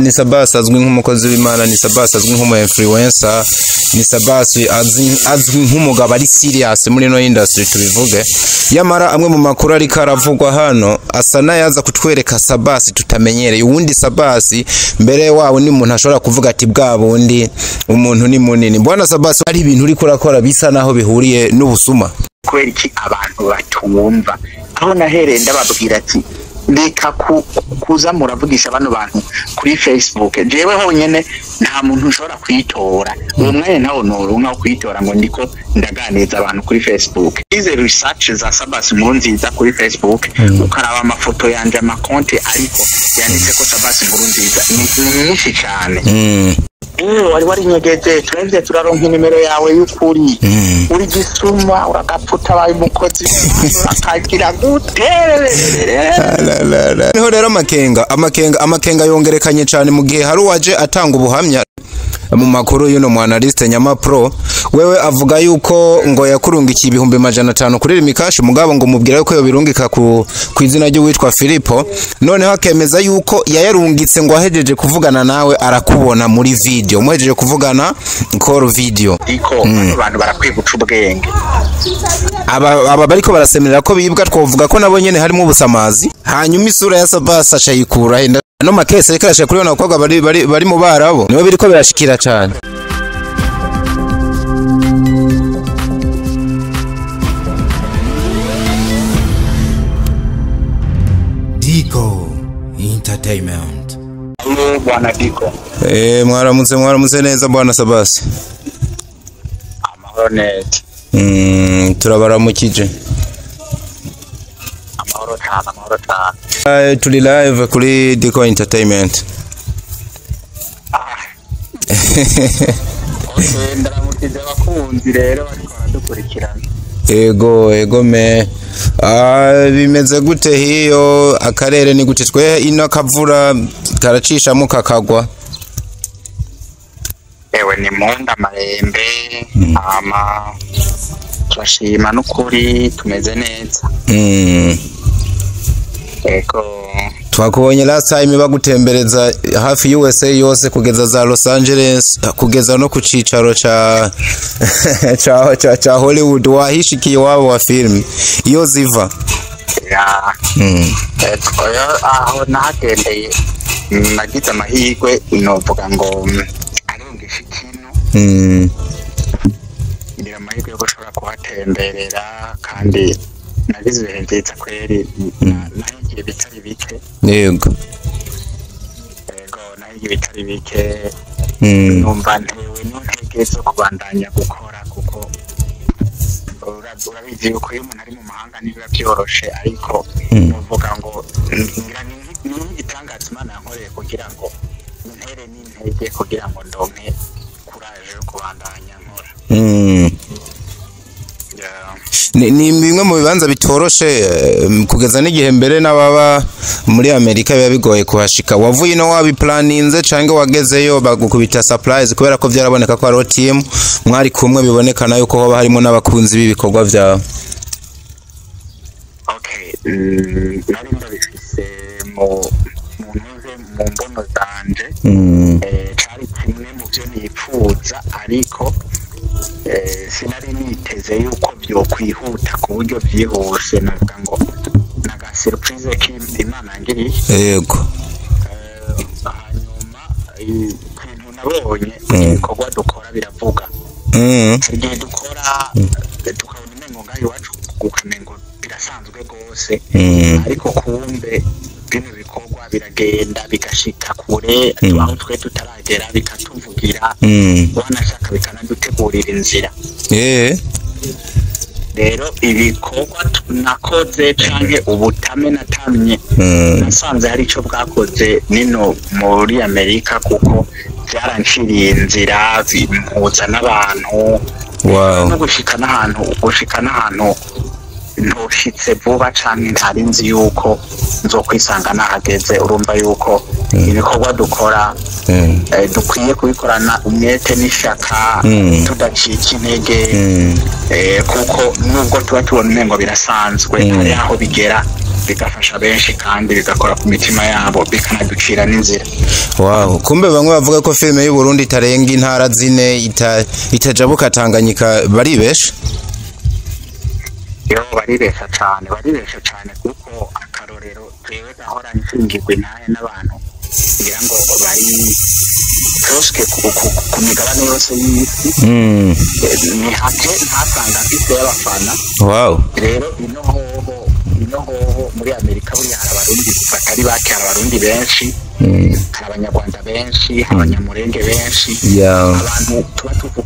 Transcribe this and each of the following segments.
Ni Sabasi azwi nk'umukozi w'Imana, ni Sabasi azwi nk'umu influencer, ni Sabasi azwi nk'umugabo ari serious muri no industry tubivuge. Yamara amwe mu makuru ari karavugwa hano asa nayaza kutwereka Sabasi tutamenyereye. Uwundi Sabasi mbere wawo ni umuntu ashobora kuvuga ati bwa bundi umuntu ni munini. Bwana Sabasi ari ibintu uri kurakora bisa naho bihuriye n'ubusuma. Kweri ki abantu batumva aho nahereye ndababwira ati ndeka kuza muravugisha bano bantu kuri Facebook. Jewe honyene nta muntu ushobora kwitora umwe nawo nka kwitora ngo ndiko ndaganiriza abantu kuri Facebook. Ize research za Sabasi Nkurunziza kuri Facebook ukaraba amafoto yanje amakonte ariko yanditse ko Sabasi Nkurunziza ni nyinshi cyane. Wari nyegeze twebwe turaronka nimero yawe y'ukuri uri gisuma uragapfuta bayi mukozi akagira guterere. Niho rero amakenga yongerekanye cyane mu gihe hari waje atanga ubuhamya mu makuru y'uno mwanaliste Nyama Pro. Wewe avuga yuko ngo yakurungikiye 500 kuri Rimikashi mugabo ngo mubwira yuko yo birungika ku izina ryo witwa Filipo. Noneho akemeza yuko yayarungitse ngo ahejeje kuvugana nawe arakubona muri video, muhejeje kuvugana call video. Iko abantu barakwibuca ubwenge. Aba bariko barasemerera ko bibwa twovuga ko nabo nyene harimo ubusamazi. Hanyuma isura ya Sabasi acayikura henda no makese reka rashe kuri bano bakobwa bari mu barabo nibo biriko birashikira cyane. Diko Entertainment. Bwana Diko. Mwaramutse neza bwana Sabasi. Amahoro neza. Turabaramukije. Amahoro cyane. Turi live kuri Diko Entertainment. Ndaramukije abakunzi rero bariko baradukurikirana. Ego me. Bimeze gute hiyo akarere ni gute twe ino kavura karacisha mu kakagwa? Ewe ni munda marembe turashima n'ukuri tumeze neza. Ego twakubonye last time bagutembereza hafi USA yose kugeza za Los Angeles kugeza no ku cicaro cha Hollywood wahishikiye wabo wa film iyo ziva. Aho nagendeye nagize amahirwe novuga ngo arungisha ikintu. Ngira amahirwe yo gushobora kuhatemberera kandi nagize ibihe byiza kweri. Nahigiye bitari bike. Yego nahigiye bitari bike. Numva ntewe n'intege zo kubandanya gukora kuko urabizi yuko iyo umuntu ari mu mahanga nibiba byoroshe ariko nuvuga ngo ngira ni igitangaza Imana yankoreye kugira ngo ntere n'intege kugira ngo ndonke courage yo kubandanya nkora. Ni bimwe mu bibanza bitoroshe kugeza n'igihe mbere n'ababa muri Amerika biba bigoye kuhashika. Wavuye no wabiplaninze canke wagezeyo bagukubita surprise kubera ko byaraboneka ko ari team mwari kumwe bibonekana yuko hoba harimo n'abakunzi b'ibikorwa byawe? Nari ndabifise mu mbono zanje. Cari kimwe mu byo nipfuza ariko sinari niteze yuko byo kwihuta ku buryo byihuse navuga ngo naga surprise k'Imana ngiri. Yego. Hanyuma ikintu nabonye ibikorwa dukora biravuga. Igihe dukora tukabona umengo ngaho iwacu ukamengo birasanzwe rwose ariko kumbe bino bikorwa biragenda bigashika kure aho twe tutaragera bikatuvugira wanashaka bikanadutegurira inzira. Rero ibikorwa nakoze canke ubutame natamye nasanze hari ico bwakoze nino muri Amerika kuko byaranshiriye inzira bimpuza n'abantu. No gushika n'ahantu ntushitse vuba canke ntarinzi yuko nzokwisanga nahageze. Urumva yuko ibikorwa dukora dukwiye kubikorana umwete n'ishaka tudacika intege kuko nubwo tuba tubona umengo birasanzwe hari aho bigera bigafasha benshi kandi bigakora ku mitima yabo bikanaducira n'inzira. Wow, kumbe bamwe bavuga ko filme y'u Burundi itarenga intara zine itajabuka Tanganyika baribesha? Yo baribesha cyane kuko akarorero twewe gahora nshingirwe nahe n'abantu kugira ngo bari proske ku migabane yose y'isi. Ni hake ntasanga afite y'abafana. Wow. Rero ino hoho muri Amerika buri hari abarundi batari bake, hari abarundi benshi, hari abanyarwanda benshi, abanyamurenge benshi, abantu tuba tuvuga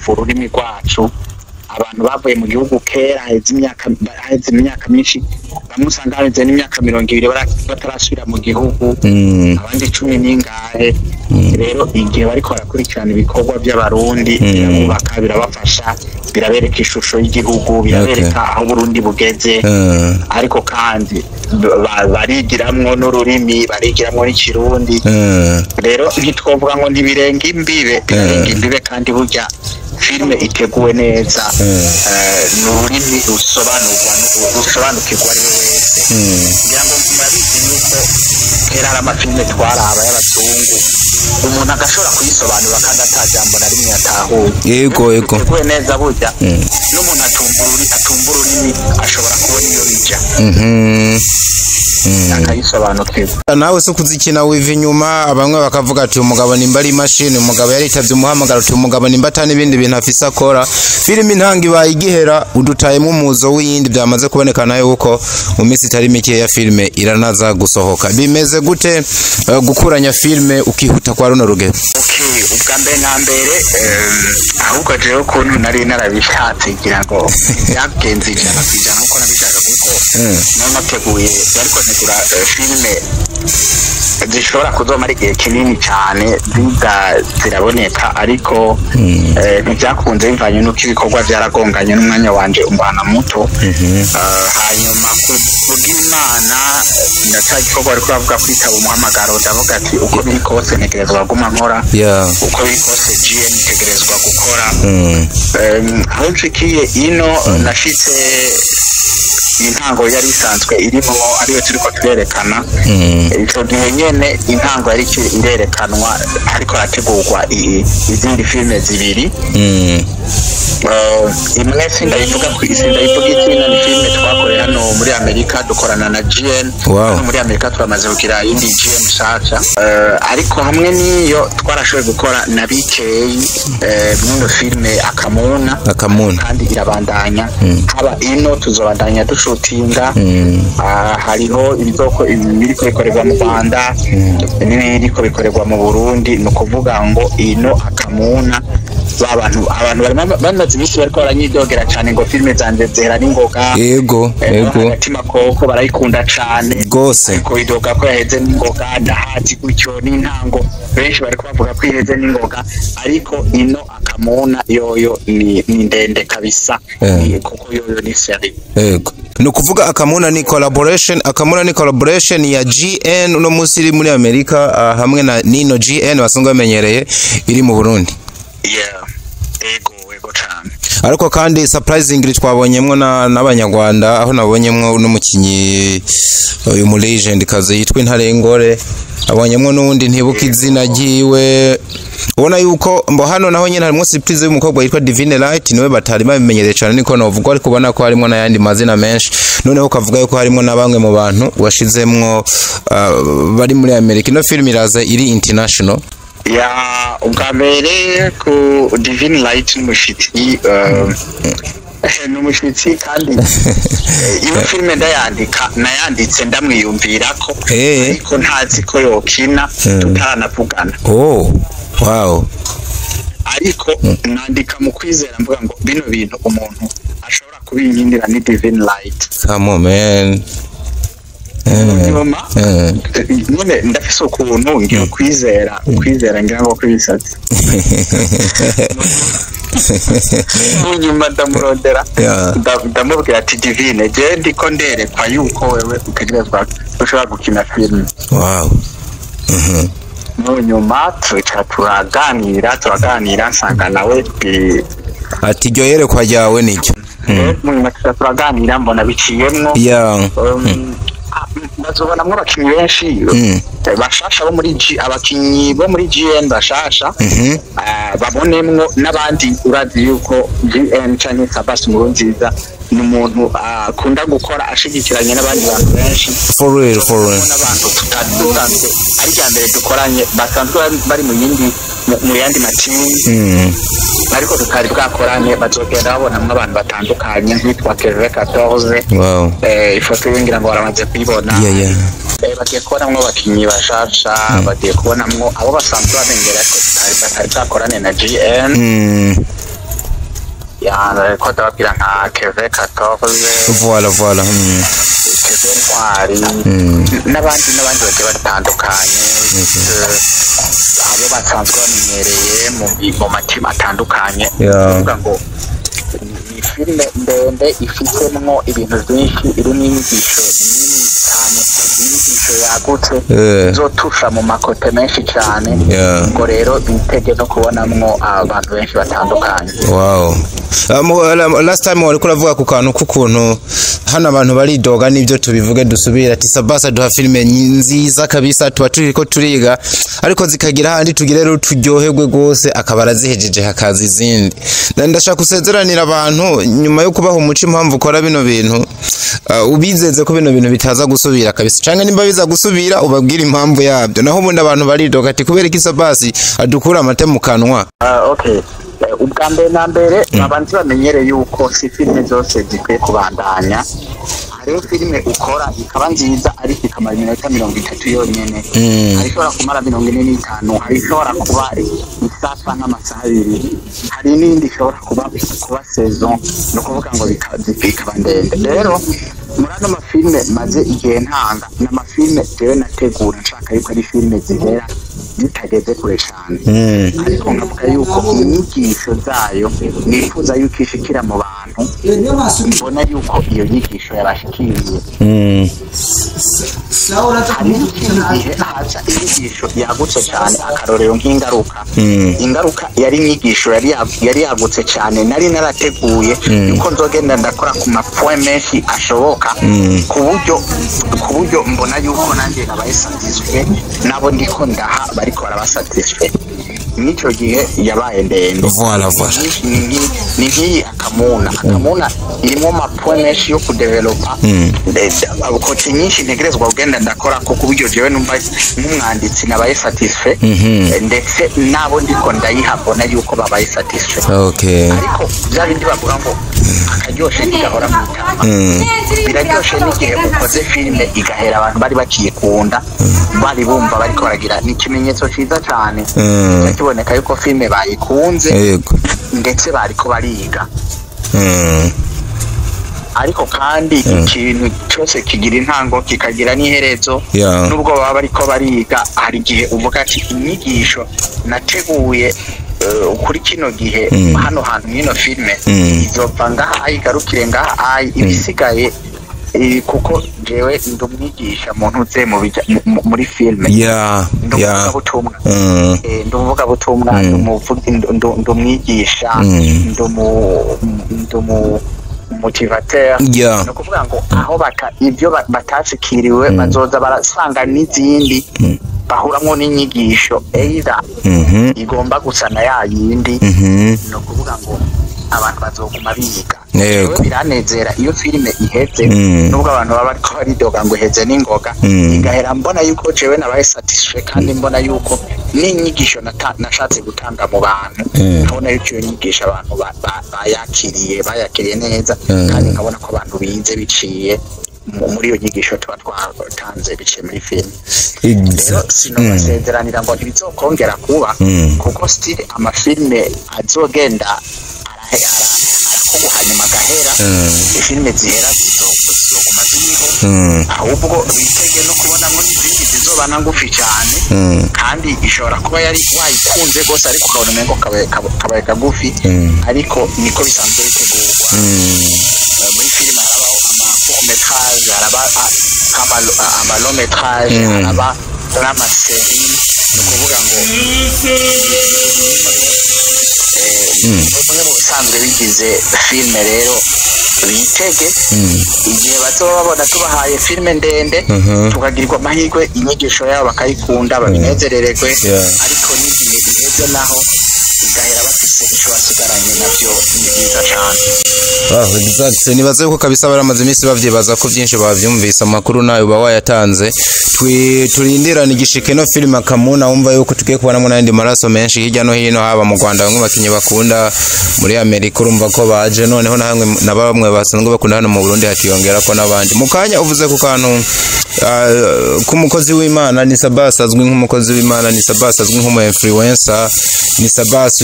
ururimi rwacu, abantu bavuye mu gihugu kera haheze imyaka myinshi, bamwe usanga haheze n'imyaka 20 batarasubira mu gihugu, abandi 10 n'ingahe. Rero igihe bariko barakurikirana ibikorwa by'abarundi birabubaka, birabafasha, birabereka ishusho y'igihugu, birabereka aho Burundi bugeze, ariko kandi barigiramwo n'ururimi, barigiramwo n'ikirundi. Rero ntitwovuga ngo ntibirenga imbibe, kandi burya filme iteguwe neza n'ururimi rusobanukirwa ari wese. Ngira ngo murabizi yuko kera hari amafilme twaraba y'abazungu umuntu agashobora kuyisobanura kandi atajambo na rimwe yatahuye. Yego iteguwe neza burya n'umuntu atumva ururimi ashobora kubona iyo bija akayisobanukirwa. Nawe se kuzikina wiva inyuma, bamwe bakavuga ati umugabo nimba ari machine, umugabo yaritavye umuhamagaro, ati umugabo nimba atani ibindi bintu afise akora. Filime intanga ibaye igihera udutayemo umuzo w'iyindi, byamaze kubonekana yuko mu minsi itari mike ya filime iranaza gusohoka. Bimeze gute gukuranya filime ukihuta kwa runo rugero? Okay, ubwa mbere na mbere ahubwo jewe ukuntu nari narabishatse ngira ngo byagenze ijana ku ijana uko nabishaka, kuko nateguye ariko negura filime zishobora kuzomara igihe kinini cyane ziraboneka, ariko ntibyakunze bivanye n'uko ibikorwa byaragonganye n'umwanya wanje umbana muto. Hanyuma kubw'Imana ndaca igikorwa ariko bavuga kwitaba umuhamagaro, ndavuga ati uko biri kose ntegerezwa guma nkora, uko biri kose GN ntegerezwa gukora. Aho nshikiye ino nashitse intango yari isanzwe irimo ariyo turiko turerekana. Ico gihe nyene intango yari irerekanwa ariko rategurwa izindi filme zibiri. Imwe sindayivuga ku isi, ndayivuga izina ni filme twakoreye hano muri Amerika dukorana na GN. Hano muri Amerika turamaze kugira indi GN shasha, ariko hamwe niyo twarashoboye gukora na BK mwino filme Akamuna kandi irabandanya. Haba ino tuzobandanya dushutinga, hariho ibiriko bikorerwa mu Rwanda n'ibiriko bikorerwa mu Burundi. No kuvuga ngo ino Akamuna abantu bamaze imisi bariko baranyidogera cyane ngo filme zanje zera n'ingoga. Yego agatima koko barayikunda cyane gose, ko idoga ko yaheze n'ingoga, ndahazi gutyo n'intango benshi bariko bavuga ko iheze n'ingoga, ariko ino Akamuna yoyo ni ndende kabisa, kuko yoyo ni seri. Yego no kuvuga Akamuna ni collaboration ya GN uno musi iri muri Amerika hamwe na Nino GN basanzwe bamenyereye iri mu Burundi. Ego cyane. Ariko kandi surprisingly twabonyemwo n'abanyarwanda, aho nabonyemwo n'umukinyi uyu mu legend kaze yitwa Ntarengore, abonyemwo n'undi ntibuka izina ryiwe. Ubona yuko mbo hano naho nyene harimo surprise y'umukobwa yitwa Divine Light, niwe batari babimenyereye cyane niko novuga, ariko ubona ko harimo n'ayandi mazina menshi. Noneho ukavuga yuko harimo nabamwe mu bantu washizemwo bari muri Amerika. Ino film iraza iri international. Ubwa mbere ku Divine Light n'umushitsi n'umushitsi kandi iyo filme nayanditse ndamwiyumvirako, ariko ntazi ko yokina tutaranavugana. Wow. Ariko nandika mu kwizera mvuga ngo bino bintu umuntu ashobora kubinyindira ni Divine Light. Come on man. None ndafise ukuntu ngiye kwizera ngira ngo kwibisatse. Nyuma ndamurondera ndamubwira ati Divine, je ndiko nderekwa yuko wewe utegerezwa ushobora gukina filime. Wow. Nyuma turaganira nsanga nawe ati iryo yerekwa ryawe nicyo. mu nyuma turaganira mbona biciyemwo bazobonamwo abakinyi benshi bashasha bo muri abakinyi bo muri GN bashasha babonemwo n'abandi urazi yuko GN canke Sabas Nkurunziza ni umuntu akunda gukora ashigikiranye n'abandi bantu benshi for real n'abantu tutadutanze ari cyambere dukoranye basanzwe bari mu yandi matimu ariko tutari bwakoranye bazogenda babonamwo abantu batandukanye nk'itwa Kevin 14 ifoto y'ingira ngo baramaze kuyibona bagiye kubonamwo abakinyi bashasha bagiye kubonamwo abo basanzwe bamenyera ko tutari bwakorane na GN ko ndababwira nka Kevin 14 voilà Kevin Ntwari n'abandi bagiye batandukanye abo basanzwe bamenyereye mu matimu atandukanye kuvuga ngo ni filime ndende ifitemo ibintu byinshi irimo inyigisho nini cyane inyigisho yagutse izotusha mu makote menshi cyane ngo rero bitege no kubonamwo abantu benshi batandukanye. Last time wari kuravuga ku kantu k'ukuntu hano abantu baridoga n'ibyo tubivuge dusubira ati Sabasa duha filime nziza kabisa tuba turiko turiga ariko zikagira handi tugire rero turyoherwe gose akabara zihejeje hakaza izindi. Ndashaka kusezeranira abantu nyuma yo kubaho umuco impamvu ukora bino bintu ubizeze ko bino bintu bitaza gusubira kabisa canke nimba biza gusubira ubabwira impamvu yabyo naho ubundi abantu baridoga ati kubera iki Sabasi adukura amate mu kanwa. Okay ubwa mbere na mbere abantu bamenyere yuko si filime zose zikwiye kubandanya hariho filime ukora ikaba nziza ariko ikamara iminota 30 yonyene arishobora kumara 45 arishobora kuba isafa n'amasaha 2 hari n'indi ishobora kuba saison no kuvuga ngo bikaba ndende rero muri ano mafilime maze igihe ntanga n'amafilime jewe nategura nshaka yuko ari filime zihera zitageze kure cyane ariko nkavuga yuko inyigisho zayo nifuza yuko ishikira mu bantu mbona yuko iyo nyigisho yabashikiriye haca inyigisho yagutse cyane akarorero nk'ingaruka ingaruka yari inyigisho yari yagutse cyane nari narateguye yuko nzogenda ndakora ku mapoint menshi ashoboka ku buryo mbona yuko nanjye nabaye satisfait nabo ndiko ndaha bariko barabasatisfait nico gihe yabaye ndende ni nk'iyi akamuna irimo mapoint menshi yo kudevelopa abukote nyinshi ntegerezwa kugenda ndakora ko kuburyo jewe numva nk'umwanditsi nabaye satisfait ndetse nabo ndiko ndayihabona yuko babaye satisfait ariko byabindi bavuga ngo akaryoshe ntigahora mu itama biraryoshe n'igihe ukoze filime igahera abantu bari bakiyikunda bari bumva bariko baragira ni ikimenyetso ciza cyane kiboneka yuko filime bayikunze ndetse bariko bariga ariko kandi ikintu cyose kigira intango kikagira n'iherezo nubwo baba bariko bariga hari igihe uvuga ati inyigisho nateguye kuri kino gihe hano hantu n'ino filime izopfa ngaha igarukire ngaha ibisigaye kuko jewe ndumwigisha muntu uze muri filime ndumuvuga butumwa ndumwigisha motivateur no kuvuga ngo aho ibyo batashikiriwe bazoza barasanga n'izindi bahuramwo n'inyigisho either igomba gusana yayindi no kuvuga ngo abantu bazoguma biga biranezera iyo filime iheze nubwo abantu baba bariko baridoga ngo iheze n'ingoga igahera mbona yuko jewe nabaye satisfait kandi mbona yuko n'inyigisho nashatse gutanga mu bantu nkabona yuko iyo nyigisho abantu bayakiriye neza kandi nkabona ko abantu bize biciye muri iyo nyigisho tuba twatanze biciye muri filime rero sinobasezeranira ngo ntibizokongera kuba kuko still amafilime azogenda arakuguha nyuma gahera filime zihera zizoguma ziriho ahubwo bitege no kubonamwo n'izindi zizobana ngufi cyane kandi ishobora kuba yari wayikunze gose ariko ukabona umengo kabaye kagufi ariko niko bisanzwe bitegurwa muri filime harabaho amacourt-métrage haraba ama-long-métrage haraba n'amaserie ni ukuvuga ngo bamwe mu bisanzwe bigize filime rero bitege igihe bazoba babona tubahaye filime ndende tukagirirwa amahirwe inyigisho yabo bakayikunda babinezerererwe ariko n'igihe iheze naho igahera bafise icyo basigaranye nabyo ni byiza cyane. Exactly. Nibaze ko kabisa baramaze iminsi bavyibaza ko byinshi bavyumvise amakuru nayo ba wayatanze turindirana igishike no film Akamuna wumva yuko tugiye kubonamo n'andi maraso menshi hirya no hino haba mu Rwanda bamwe bakinye bakunda muri Amerika urumva ko baje noneho na hamwe na bamwe basanzwe bakunda hano mu Burundi hakiyongera ko nabandi mukanya uvuze ku kantu kumukozi w'Imana ni Sabas azwi nk'umukozi w'Imana ni Sabas azwi nk'umu influencer ni Sabas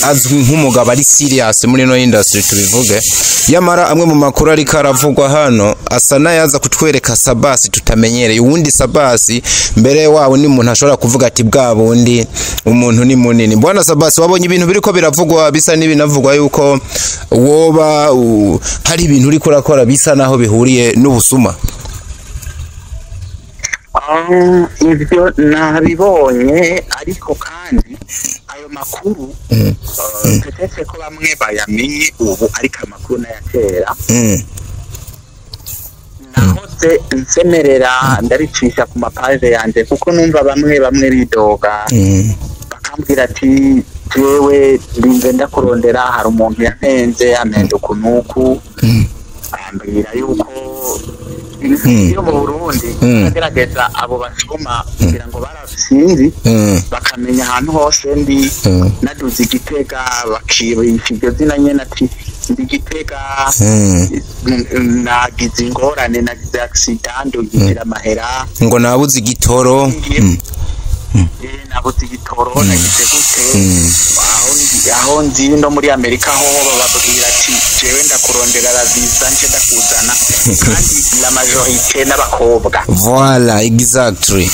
azwi nk'umugabo ari serious muri no industry tubivuge yamara amwe mu makuru ari karavugwa hano asa nayaza kutwereka Sabas tutamenyereye uwundi Sabas mbere wawo ni umuntu ashobora kuvuga ati bwa bundi umuntu ni munini. Bwana Sabas wabonye ibintu biriko biravugwa bisa n'ibinavugwa yuko woba hari ibintu uri kurakora bisa naho bihuriye n'ubusuma? Ibyo nabibonye ariko kandi ayo makuru tutetse ko bamwe bayamenye ubu ariko amakuru n'ayakera nahoze nsemerera ndabicisha ku mapaje yanje kuko numva bamwe bidoga bakambwira ati jewe ndinze ndakurondera hari umuntu yantenze amende ukunuku ambwira yuko iyo mu Burundi agerageza abo basuma kugira ngo barasinzi bakamenya ahantu hose ndi naduze Igitega bakibisha ibyo zina nyene ati ndi Gitega nagize ingorane nagize accident ugira amahera ngo nabuze igitoro nabuze igitoro nagize gute aho nzi no muri Amerika ho bababwira ati jewe ndakurondera la visa nje ndakuzana kandi la majorité n'abakobwa. Voilà, exactly.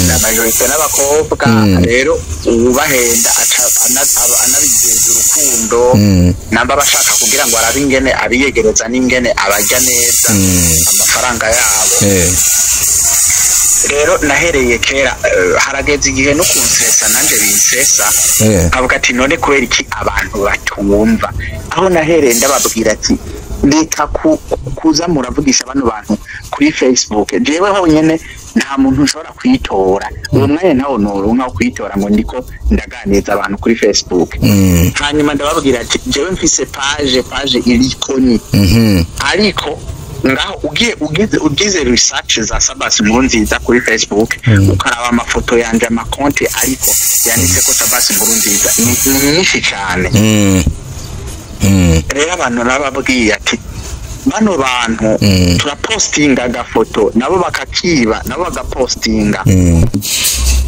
La majorité n'abakobwa rero ubahenda anabigeza urukundo namba bashaka kugira ngo arabe ingene abiyegereza n'ingene abajya neza amafaranga yabo. Rero nahereye kera harageze igihe no kunsesa nanje binsesa avuga ati none kubera iki abantu batumva aho nahereye ndababwira ati ndeka kuza muravugisha bano bantu kuri Facebook jewe honyene nta muntu ushobora kwitora uwo mwanya nawo noronka kwitora ngo ndiko ndaganiriza abantu kuri Facebook hanyuma ndababwira ati jewe mfise page iriko ni ariko ngaho ugize research za Sabas Nkurunziza kuri Facebook ukaraba amafoto yanje amakonti ariko yanditse ko Sabas Nkurunziza ni nyinshi cyane. Rero abantu nababwiye ati bano bantu turapostinga agafoto nabo bakakiba nabo bagapostinga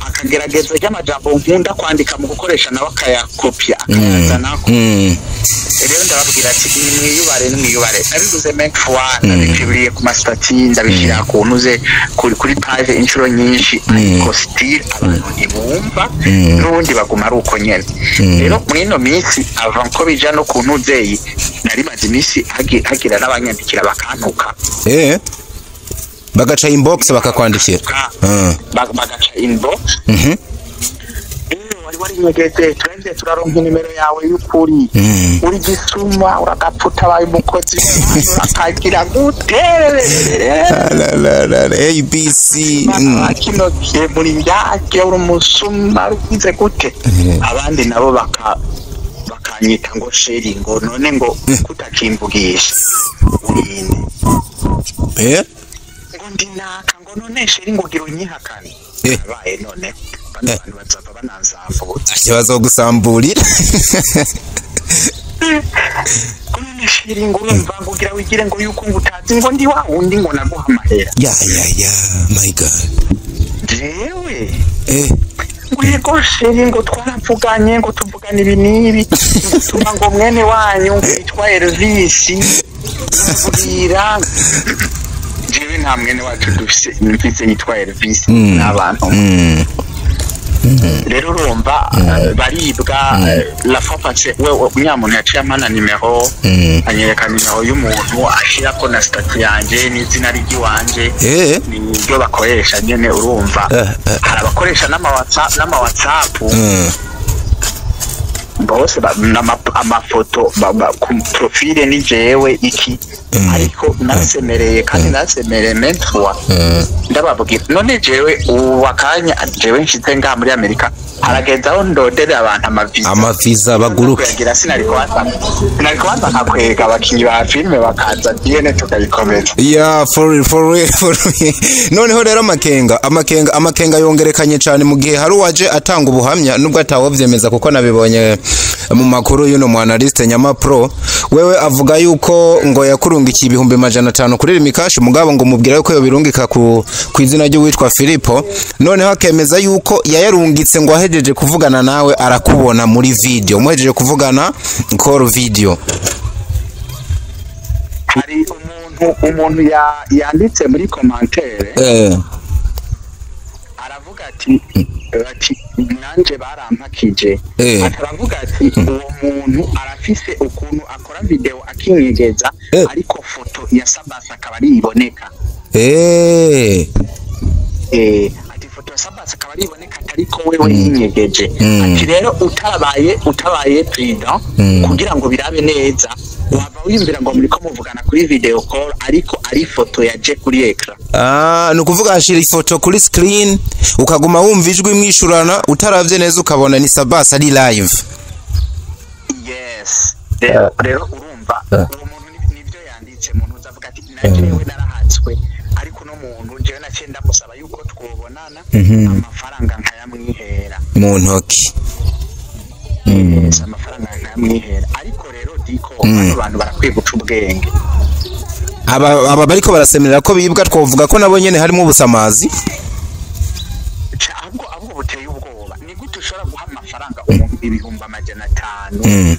akagerageza y'amajambo nkunda kwandika mu gukoresha nawe akayakopya akayazanako. Rero ndababwira ati mwiyubare nabivuze make fois nabikibiriye ku mastati ndabishira ku ntuze kuri page inshuro nyinshi ariko still abantu ibumva n'ubundi baguma ari uko nyene. Rero mwino minsi avant ko bija no ku ntuzeyi nari maze imisi hagira n'abanyandikira bakantuka bagaca inbox bakakwandikira bagaca inbox wari nyegeze twende turaronka nimero yawe y'ukuri uri gisuma uragapfuta baye umukozi akagira gute ABC kino muri njake uri umusuma ugize gute abandi nabo bakanyita ngo sheri ngo none ngo kutakimvugisha ngo ndinaka ngo none sheri ngo gira unyihakane abaye none abantu bazava bananzambu ikibazo gusamburira none sheri ngo urumva ngo gira wigire ngo yuko ngutazi ngo ndi wa undi ngo naguha amahera ya my god jewe wego sheri ngo twaravuganye ngo tuvugana ibi nibi tuma ngo mwene wanyu ngo yitwa Elvis ubwira jewe nta mwene wacu dufise imfise yitwa Elvis n'abantu rero urumva baribwa la fapase we nyamuntu yaciye amana nimero anyereka nimero y'umuntu ashira ko na statut yanje n'izina ry'iwanje nibyo bakoresha nyene urumva harabakoresha n'ama WhatsApp bose amafoto ku profile ni jewe iki ariko nasemereye kandi nasemereye mentwa ndababwira none jewe wakanya jewe nshitse nga muri Amerika harageza aho ndodera abantu amaviza baguruka kugira sinari kwanza kakwega abakinyi ba filme bakaza diene tukayikomeza for real noneho rero amakenga yongerekanye cyane mu gihe hari waje atanga ubuhamya nubwo atawovyemeza kuko nabibonye mu makuru y'uno mwanaliste Nyama Pro wewe avuga yuko ngo yakurungikiye 500 kuri Rimikashi mugabo ngo mubwira yuko yo birungika ku izina ryo witwa Filipo noneho akemeza yuko yayarungitse ngo ahejeje kuvugana nawe arakubona muri video muhejeje kuvugana call video. Hari umuntu yanditse muri commentaire aravuga ati nanje barampakije aravuga ati uwo muntu arafise ukuntu akora video akinyegeza ariko foto ya Sabasa akaba ari iboneka ati foto ya Sabasa akaba ari iboneka ariko wewe yinyegeje ati rero utabaye president kugira ngo birabe neza wava wimbira ngo muri ko muvugana kuri video call ariko ari foto yaje kuri ekra nukuvuga ashira ifoto kuri screen ukaguma wumva ijwi mwishurana utaravye neza ukabona ni Sabasa ari live. Yes rero urumva uwo muntu nivyo yanditse umuntu uzavuga ati najewe narahatswe ariko no muntu jewe nacenda musaba yuko twobonana amafaranga nkayamwihera mu ntoki amafaranga nkayamwihera ariko rero diko abantu barakwiye guca ubwenge aba bariko barasemerera ko bibwa twovuga ko nabo nyene harimo ubusamazi ahubwo buteye ubwoba ni gute ushobora guha amafaranga umuntu 500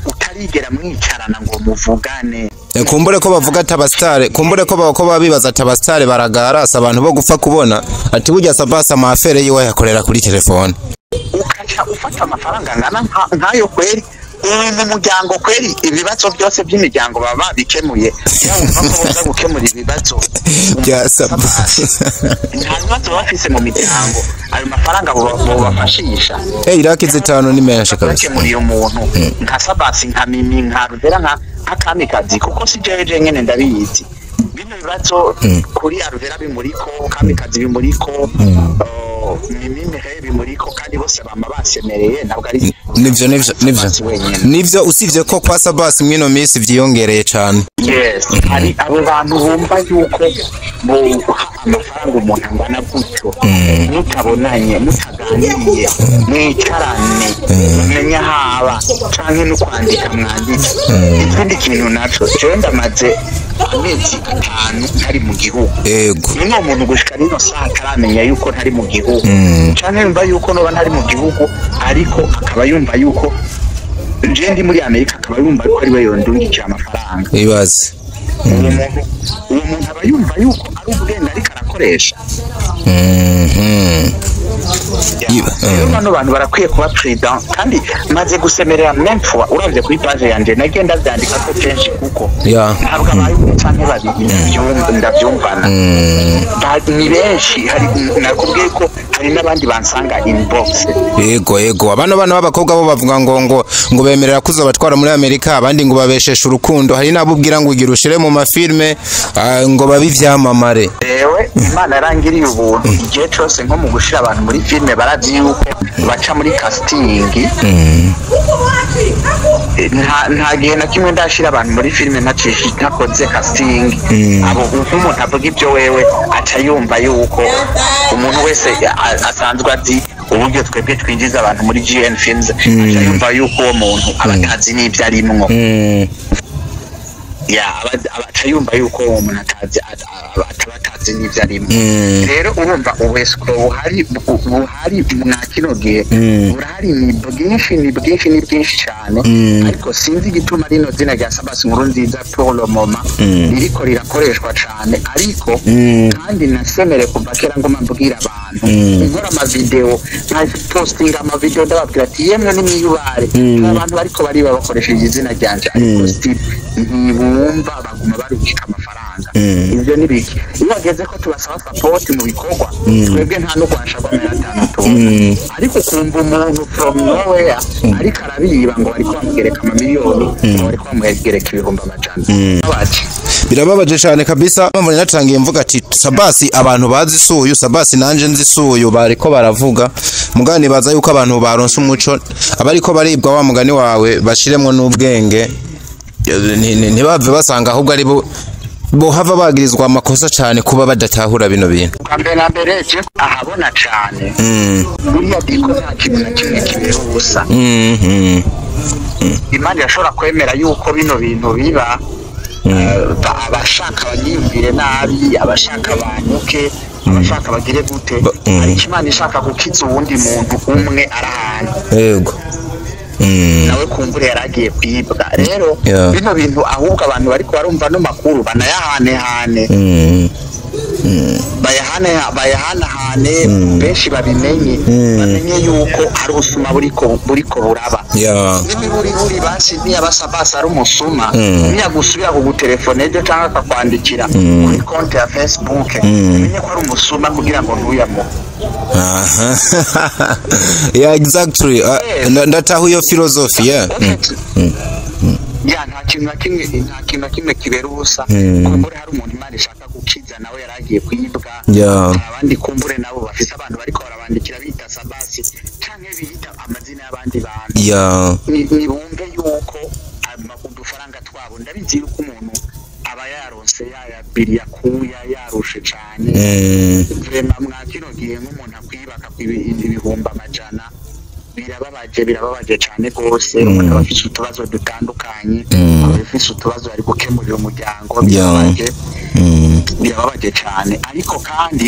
utarigera mwicarana ngo muvugane kumbure ko bavuga tabastare kumbure ko babibaza tabastare baragarasa abantu bo gupfa kubona ati burya Sabasa amafere yiwe yakorera kuri telefone ukaca ufata amafaranga ngana nkayo kweri mu muryango kweri ibibazo byose by'imiryango baba bikemuye yumva ko boza gukemura ibibazo bya Sabasa nta bibazo bafise mu miryango ayo mafaranga bo bafashisha Iraki zitano ni menshi kabisa gukemurira umuntu nka Sabasa nka Mimi nka Ruvera nka Kamikazi kuko si jeje nyene ndabizi bino bibazo kuri Ruvera bimuriko Kamikazi bimuriko Mimi bimuriko kandi bose bama basemereye ntabwo ari nivyo usivye ko kwa Sabasa mwino minsi vyiyongereye cyane. Yes hari abo bantu bumva yuko bo amafaranga umuntu angana gutyo mutabonanye mutaganiriye mwicarane menya haba canke no kwandika mwandike ikindi kintu naco je ndamaze amezi 5 ntari mu gihugu yego niyo muntu gushika rino saha taramenya yuko ntari mu gihugu canke yumva yuko noba ntari mu gihugu ariko akaba yumva yuko je ndi muri Amerika akaba yumva ko ari we yondungikira amafaranga ibaze uwo muntu aba yumva yuko ari ubwenge ariko arakoresha abantu barakwiye kuba president kandi maze gusemerera memfwa uravye kuri page yanje nagenda byandika ko kenshi kuko ntabwo abaye cyane babiri ndabyumvana ni benshi hari nakubwiye ko hari n'abandi bansanga inbox yego abana b'abakobwa bo bavuga ngo bemerera kuzo batwara muri Amerika abandi ngo babeshesha urukundo hari nabubwira ngo ugira ushire mu mafilme ngo babivyamamare ewe Imana yarangiriye ubuntu igihe cyose nko mu gushira abantu muri filme baravyi yuko baca muri casting nta gihe na kimwe ndashira abantu muri filme ntakoze casting abo umuntu avuga ibyo wewe aca yumva yuko umuntu wese asanzwe ati uburyo twebwe twinjiza abantu muri GN Films aca yumva yuko uwo muntu abatazi n'ibyo arimwo abaca yumva yuko uwo muntu atabatazi n'ibyo arimo rero urumva uwesiko buhari mwa kino gihe burahari ni bwinshi cyane ariko sinzi igituma rino zina rya Sabasa Nkurunziza pour le moment ririko rirakoreshwa cyane ariko kandi nasemere kuva kera ngo mbabwira abantu nkora amavideo postinga amavideo ndababwira ati yemwe n'imiyubare abantu bariko bari bakoresheje izina ryanje ariko still ntibumva baguma barubika amafaranga ivyo nibiki iyo bageze ko tubasaba support mu bikorwa twebwe nta no kwasha kwa 500 ariko kumva umuntu from nowhere ariko arabiba ngo ariko bamugereka amamiliyoni ngo ariko bamugereka ibihumbi amajana birababaje cyane kabisa. Mpamvu natangiye mvuga ati Sabasi abantu bazi suyu, Sabasi nanje nzi suyu bariko baravuga mugani baza yuko abantu baronse umuco abariko baribwa wa mugani wawe bashiremwe n'ubwenge ntibave basanga ahubwo ari bo hava bagirizwa amakosa cyane kuba badatahura bino bintu. Kambe na bereje ahabona cyane buriya diko nta kintu na kimwe kiberusa. Imana yashobora kwemera yuko bino bintu biba abashaka banyimvire nabi, abashaka banyuke, abashaka bagire gute, ariko Imana ishaka gukiza uwundi muntu umwe arahana. Yego. Nawe kumbure yaragiye kwibwa. Rero bino bintu ahubwo abantu bariko barumva no makuru banayahane bayahanahane benshi babimenye bamenye yuko ari ubusuma buriko buraba. N'imiburi basi ntiyabasabasi ari umusuma ntiyagusubira kugutelefone ejo cyangwa akakwandikira kuri konti ya Facebook umenye ko ari umusuma kugira ngo ntuyamuhe. Yeah, exactly. Ndatahu iyo philosophy. Nta kintu na kimwe kiberusa. Kumbure hari umuntu Imana ishaka gukiza nawe yaragiye kwibwa. Abandi kumbure nabo bafite abantu bariko barabandikira bita Sabasi canke bita amazina y'abandi bantu. Nibumve yuko udufaranga twabo ndabizi yuko umuntu aba yaronse yayabiri yakuya yarushe cyane. Vrema mwakino gihe nk'umuntu akwibaka ibihumbi amajana birababaje cyane rwose. Umuntu afite utubazo dutandukanye, afite utubazo ari gukemurira umuryango, birababaje cyane. Ariko kandi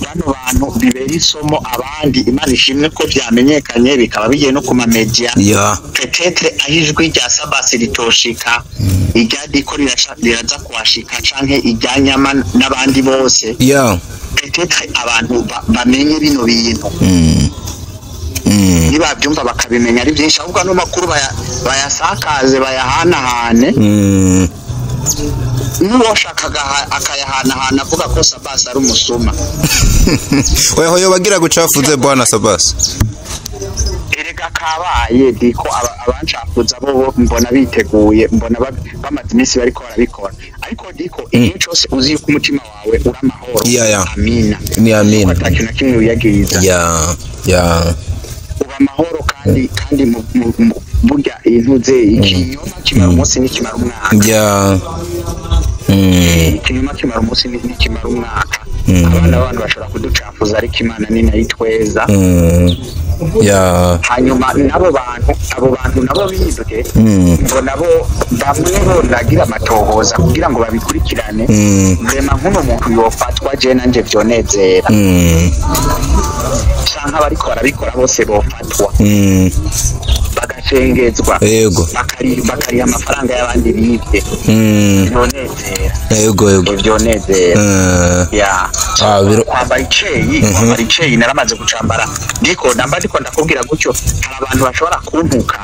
bano bantu bibera isomo abandi. Imana ishimwe ko byamenyekanye bikaba bigiye no ku mamedia. Peut-être ahijwi rya Sabasi ritoshika ijya diko riraza kuhashika canke ijya Nyama n'abandi bose. Peut-être abantu bamenye bino bintu niba byumva bakabimenya ari byinshi ahubwo no makuru bayasakaze bayahanahane. N'uwashakaga akayahanahana avuga ko Sabasi ari umusuma. Weho yo bagira gucafuze bwana Sabasi. Erega kabaye diko abancafuza bo mbona biteguye, mbona bamaze iminsi bariko barabikora. Ariko diko igihe cyose uzi ko umutima wawe uri amahoro. Amina. Ni amina. Atakintu na kimwe uyagiriza. Uba amahoro kandi burya intuze ikinyoma kimara umunsi n'ikimara umwaka. Ikinyoma kimara umunsi n'ikimara umwaka. Abantu bashobora kuducafuza ariko Imana ni nayitweza. Hanyuma abo bantu nabo bibwe ngo nabo bamwe bonagira amatohoza kugira ngo babikurikirane. Vrema nk'uno muntu yofatwa je nanje vyonezera. Canka bariko barabikora bose bofatwa bagacengezwa bakari amafaranga y'abandi bibye. Vyonezera. Vyonezera. Kwambara iceyi naramaze gucambara ndiko ndakubwira gutyo hari abantu bashobora kuntuka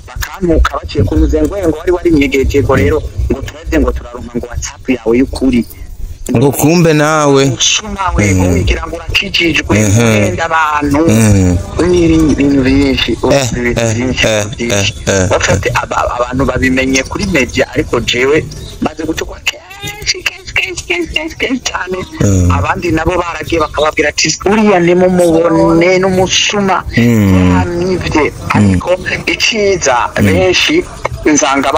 bakantuka baciye kunyuze ngo wari myegeje ngo rero ngo tureze ngo turaronka ngo WhatsApp yawe y'ukuri ngo kumbe nawe shumawe ngo wigira ngo urakijijwe abantu n'ibintu byinshi bafite abantu babimenye kuri media ariko jewe maze gutukwa cyane. Abandi nabo baragiye bakababwira ati uriya nimumubone n'umusuma yamivye. Ariko iciza benshi nzanga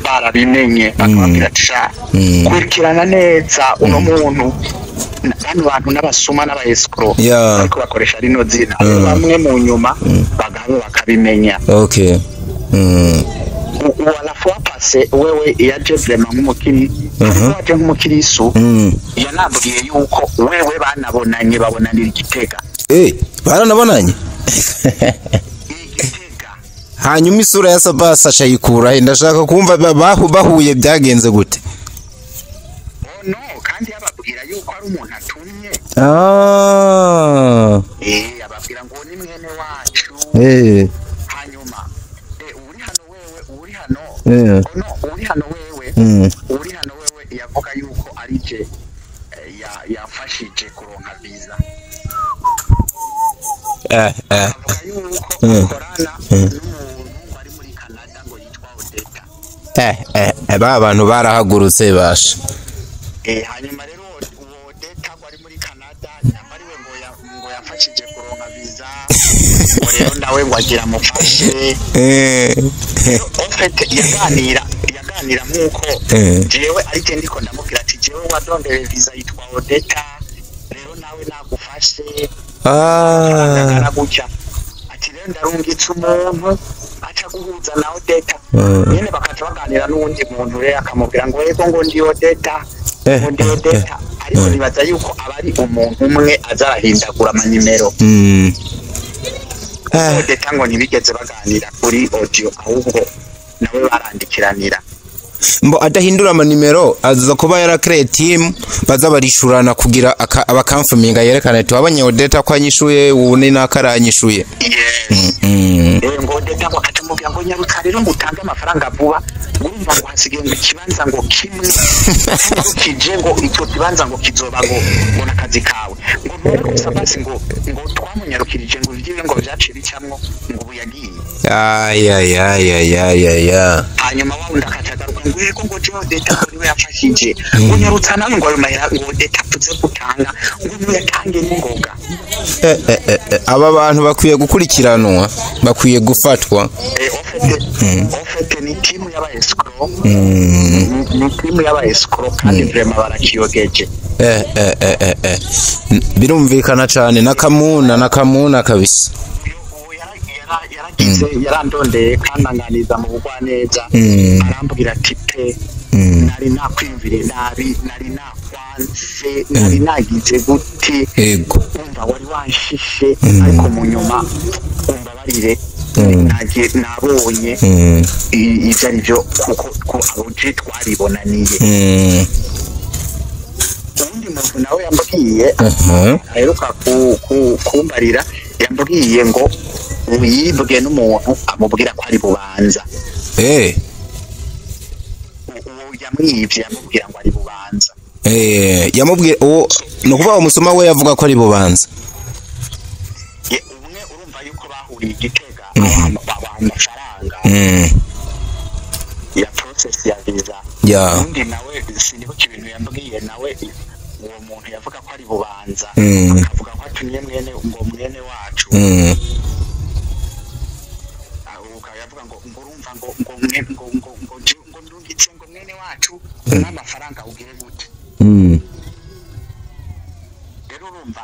barabimenye bakababwira ati kurikirana neza uno muntu. Bano bantu n'abasuma n'abaescro ariko bakoresha rino zina bamwe mu nyuma bagaho bakabimenya. Wala fois passé wewe yaje vraiment nk'umukiri waje nk'umukirisu yanabwiye yuko wewe banabonanye babonanira Igitega. Baranabonanye Igitega. Hanyuma isura ya Sabasi ashayikura. Ndashaka kumva bahuye byagenze gute. No kandi ababwira yuko ari umuntu atumye. Ababwira ngo ni mwene wacu. Hanyuma uri hano wewe yavuga yuko ari je yafashije kuronka visa avuga yuko korana n'umuntu bari muri Canada ngo yitwa Odeta ba bantu barahagurutse basha hanyuma rero Odeta wari muri Canada nyamari we ngo yafashije kuronka visa rero nawe wagira mufashe ofete yaganira nkuko jewe ariko ndiko ndamubwira ati jewe wadondere visa yitwa Odeta rero nawe nagufashe gutya ati rero ndarungitse umuntu aca guhuza na Odeta nyene bakaca baganira n'uwundi muntu rero akamubwira ngo yego ngo ndi Odeta ndi Odeta ariko nibaza yuko abari umuntu umwe azarahindagura amanimero Odeta ngo ntibigeze baganira kuri audio ahubwo nawe barandikiranira mbo adahindura amanimero aza kuba yara create team baza barishurana kugira abakamfuminga yerekana ati wabanye Odeta kwa nyishuye ubune nakaranyishuye ngo Odeta bakatamubwira ngo nyaruka rero ngutange amafaranga vuba urumva ngo hasigaye ngo kibanza ngo kimwe kije ngo icyo kibanza ngo kizoba ngo nakazi kawe ngo none kusabasi ngo twamunyarukirije ngo bigiye ngo byaciye bicamwo ngo buyagiye hanyuma wawunda akatagaruka ngo yego ngo je Odeta niwe yafashije unyarutsa nawe ngo mahera ngo Odeta tuze gutanga ngo niwe yatange n'ingoga aba bantu bakwiye gukurikiranwa bakwiye gufatwa ofete ni timu y'aba escrow ni timu y'aba escrow kandi vraiment barakiyogeje birumvikana cyane nakamuna kabisa yarandondeye kandi anganiza mu bugwa neza arambwira ati pe nari nakwimvire nabi nari nakwanse nari nagize gute umva wari wanshishe ariko mu nyuma umva barire nabonye ibyo ari byo kuko aboje twaribonaniye undi muntu nawe yambwiye aheruka kumbarira yambwiye ngo uyibwe n'umuntu amubwira ko ari Bubanza yamwivye yamubwira ngo ari Bubanza yamubwira no kuba umusoma we yavuga ko ari Bubanza umwe urumva yuko bahuriye Gitega amafaranga ya process ya visa undi nawe siniho ibintu yambwiye nawe uwo muntu yavuga ko ari Bubanza akavuga ko atumye mwene wacu yavuga ngo urumva ngo ndungitse ngo mwene wacu n'amafaranga ugire gute rero urumva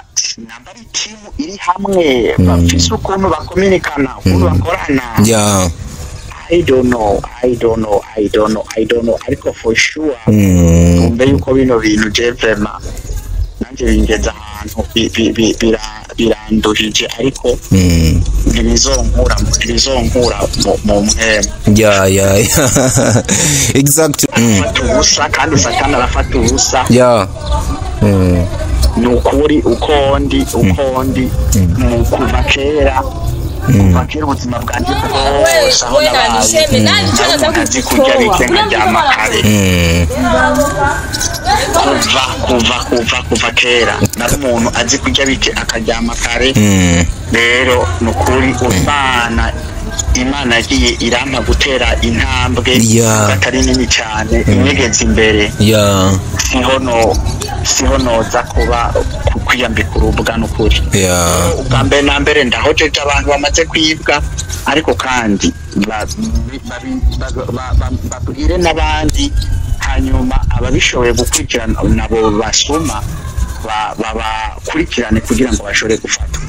namba ari timu iri hamwe bafise ukuntu bakominikana ukuntu bakorana I don't know ariko for sure umbe yuko bino bintu je vraiment nanje bingeza ahantu biranduhije ariko ntibizonkura mu mpemu exactly ubusa kandi Satani arafata ubusa ni ukuri uko ndi mu kuva kera ubuzima bwanjye bwose aho nabaye nzi kurya bike nkaryama kare kuva kera nari umuntu azi kurya bike akaryama kare rero ni ukuri Imana yagiye irampa gutera intambwe atari nini cyane inyegeza imbere siho noza kuba kwiyambika urubwa n'ukuri ubwa mbere na mbere ndahojeje abantu bamaze kwibwa ariko kandi babwire n'abandi hanyuma ababishoboye gukurikirana nabo basoma babakurikirane kugira ngo bashobore gufatwa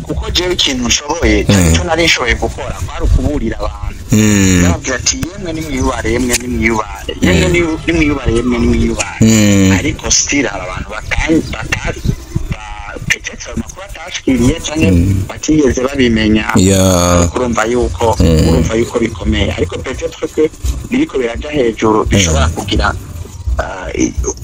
kuko jewe ikintu nshoboye cyo nari nshoboye gukora kwari ukuburira abantu nababwira ati yemwe nimwiyubare ariko still abantu petetse amakuru atashikiriye cyangwa batigeze babimenya urumva yuko bikomeye ariko petetse ko biriko biraja hejuru bishobora kugira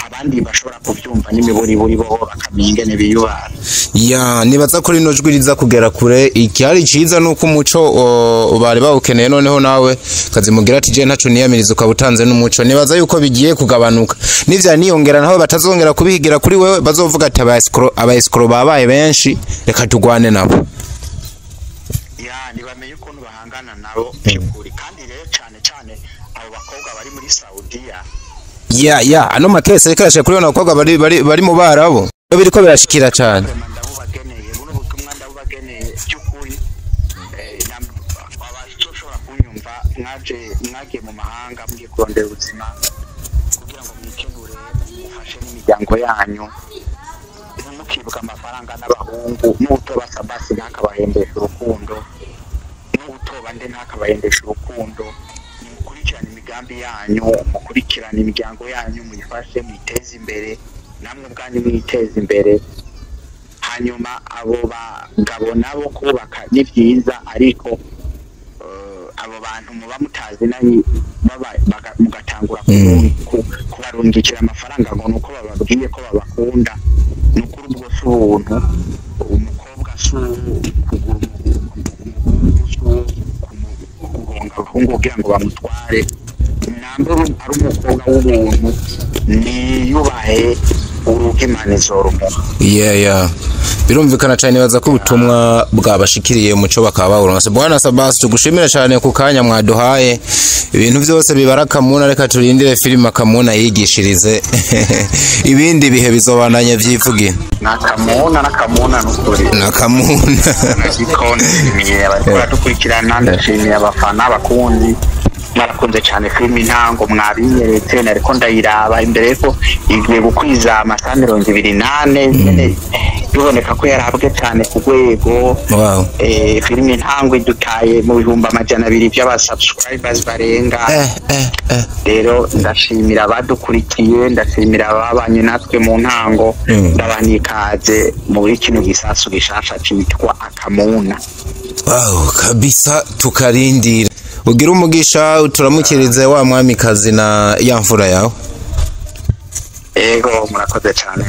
abandi bashobora kubyumva n'imiburi buri bo bakamenya ingene biyubara. Ya nibaza kuri no jwi riza kugera kure icyari ciza nuko umuco bari bawukeneye noneho nawe kazimugira ati je ntaco niyamiriza ukabutanze n'umuco nibaza yuko bigiye kugabanuka n'ivya niyongera naho batazongera kubihigira kuri wewe bazovuga ati aba-escro babaye benshi reka tugwane nabo. Ya nibamenye ukuntu bahangana nabo byukuri kandi rero cyane abo bakobwa bari muri Saudiya. Ya ano makese rekashe kuri bano bakobwa bari mu barabo biriko birashikira cyane. Ndabubageneye buno butumwa ndabubageneye byukuri abashobora kunyumva mwagiye mu mahanga mugiye kurondera ubuzima kugira ngo mwikenure mufashe n'imiryango yanyu mukibuka amafaranga n'abahungu n'utoba sabasi ntakabahembesha urukundo n'utoba nde ntakabahembesha urukundo mukurikirana imigambi yanyu mukurikirana imiryango yanyu muyifashe mwiteze imbere namwe ubwanyu mwiteze imbere hanyuma abo bagabo nabo kubaka ni byiza ariko abo bantu muba mutazi nayi mugatangura kubarungikira amafaranga ngo nuko bababwiye ko babakunda nukuri ubwo subuntu umukobwa kugonga kugira ngo bamutware nambe ari umukobwa w'ubuntu niyubahe urukimana izorumu. Yeah birumvikana cyane baza ko ubutumwa bwabashikiriye muco bakaba bawuronse. Bwana Sabasi tugushimira cyane ku kanya mwaduhaye ibintu byose bibara Kamuna reka turindire filime Kamuna yigishirize ibindi bihe bizobandanya vyivugira nakamuna nukuri nakamuna ikone ni abakora dukurikirana ndashimiye abafana abakunzi narakunze cyane filime Intango mwabinyeretse nariko ndayiraba imbere ko igiye gukwiza amasaha 28 biboneka ko yarabwe cyane ku rwego. Filime Intango idutaye mu bihumbi 200 by'abasubscribers barenga. Rero ndashimira abadukurikiye ndashimira ababanye natwe mu ntango ndabanikaze muri kino gisasu gishasha cyitwa Akamuna. Kabisa tukarindira ugira umugisha turamukirize wa mwamikazi na ya mfura yawe. Ego murakoze cyane.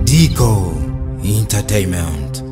Digo Entertainment.